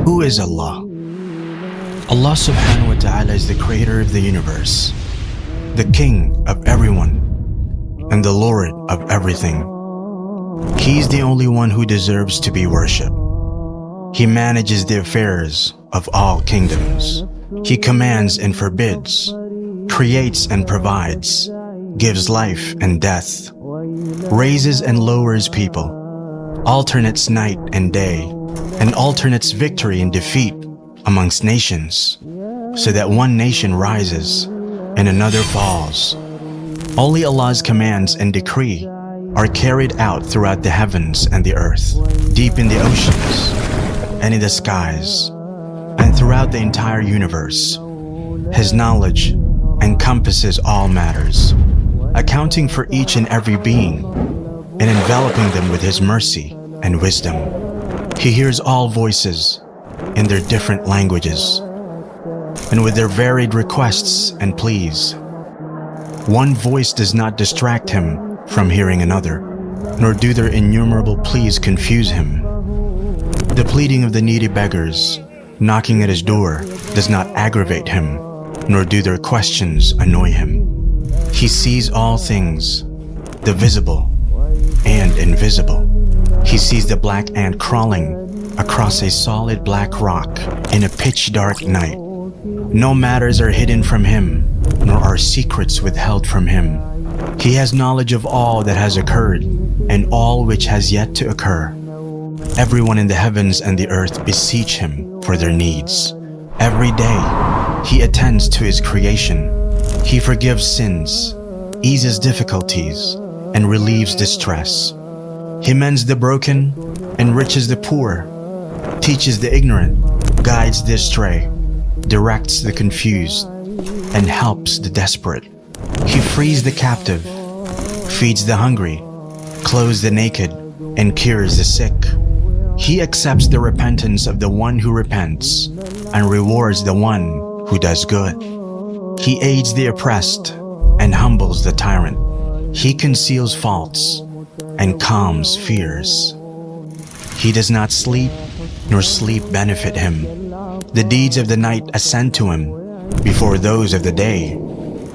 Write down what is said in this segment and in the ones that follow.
Who is Allah? Allah subhanahu wa ta'ala is the creator of the universe, the king of everyone, and the Lord of everything. He is the only one who deserves to be worshipped. He manages the affairs of all kingdoms. He commands and forbids, creates and provides, gives life and death, raises and lowers people, alternates night and day, and alternates victory and defeat amongst nations, so that one nation rises and another falls. Only Allah's commands and decree are carried out throughout the heavens and the earth, deep in the oceans and in the skies, and throughout the entire universe. His knowledge encompasses all matters, accounting for each and every being and enveloping them with His mercy and wisdom. He hears all voices in their different languages and with their varied requests and pleas. One voice does not distract Him from hearing another, nor do their innumerable pleas confuse Him. The pleading of the needy beggars knocking at His door does not aggravate Him, nor do their questions annoy Him. He sees all things, the visible and invisible. He sees the black ant crawling across a solid black rock in a pitch-dark night. No matters are hidden from Him, nor are secrets withheld from Him. He has knowledge of all that has occurred and all which has yet to occur. Everyone in the heavens and the earth beseech Him for their needs. Every day, He attends to His creation. He forgives sins, eases difficulties, and relieves distress. He mends the broken, enriches the poor, teaches the ignorant, guides the astray, directs the confused, and helps the desperate. He frees the captive, feeds the hungry, clothes the naked, and cures the sick. He accepts the repentance of the one who repents and rewards the one who does good. He aids the oppressed and humbles the tyrant. He conceals faults and calms fears. He does not sleep, nor sleep benefit Him. The deeds of the night ascend to Him before those of the day,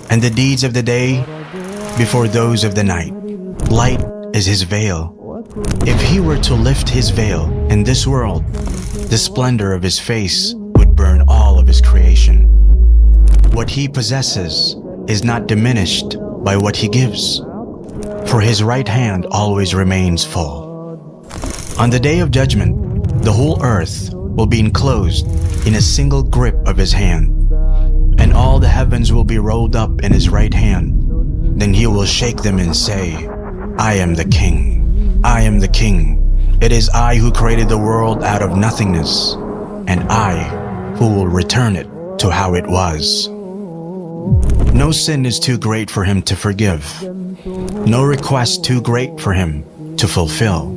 and the deeds of the day before those of the night. Light is His veil. If He were to lift His veil in this world, the splendor of His face would burn all of His creation. What He possesses is not diminished by what He gives, for His right hand always remains full. On the day of judgment, the whole earth will be enclosed in a single grip of His hand, and all the heavens will be rolled up in His right hand. Then He will shake them and say, I am the King. I am the King. It is I who created the world out of nothingness, and I who will return it to how it was. No sin is too great for Him to forgive. No request too great for Him to fulfill.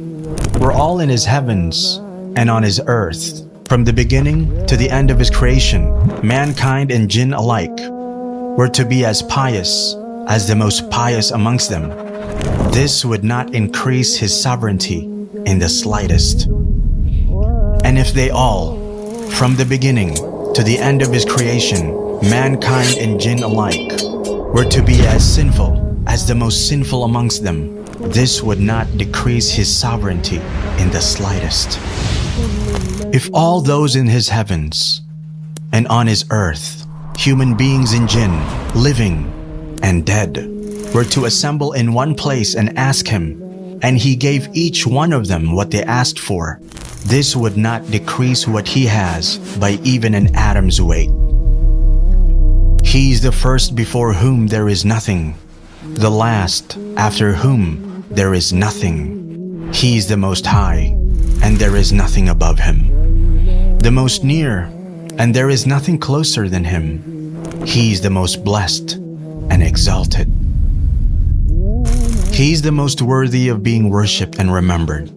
We're all in His heavens and on His earth. From the beginning to the end of His creation, mankind and jinn alike were to be as pious as the most pious amongst them. This would not increase His sovereignty in the slightest. And if they all, from the beginning to the end of His creation, mankind and jinn alike, were to be as sinful as the most sinful amongst them, this would not decrease His sovereignty in the slightest. If all those in His heavens and on His earth, human beings and jinn, living and dead, were to assemble in one place and ask Him, and He gave each one of them what they asked for, this would not decrease what He has by even an atom's weight. He is the first before whom there is nothing, the last after whom there is nothing. He is the Most High, and there is nothing above Him. The most near, and there is nothing closer than Him. He is the most blessed and exalted. He is the most worthy of being worshipped and remembered.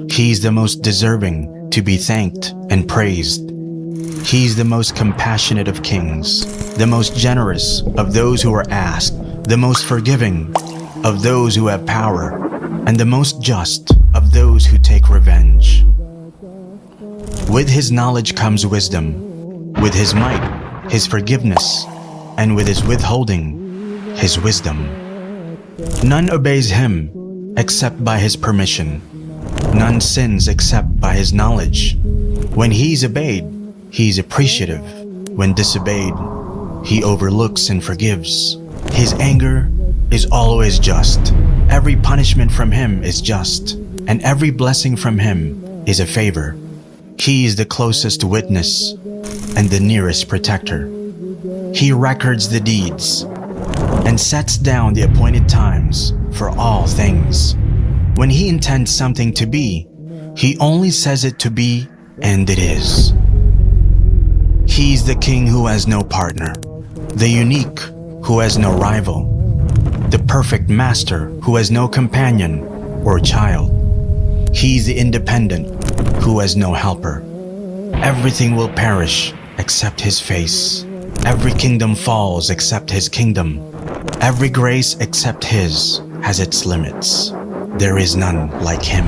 He is the most deserving to be thanked and praised. He is the most compassionate of kings, the most generous of those who are asked, the most forgiving of those who have power, and the most just of those who take revenge. With his knowledge comes wisdom. With his might, his forgiveness. And with his withholding, his wisdom. None obeys him except by his permission. None sins except by his knowledge. When he's obeyed, he's appreciative. When disobeyed, he overlooks and forgives. His anger is always just. Every punishment from him is just, and every blessing from him is a favor. He is the closest witness and the nearest protector. He records the deeds and sets down the appointed times for all things. When he intends something to be, he only says it to be, and it is. He's the king who has no partner, the unique who has no rival, the perfect master who has no companion or child. He's the independent who has no helper. Everything will perish except his face. Every kingdom falls except his kingdom. Every grace except his has its limits. There is none like him.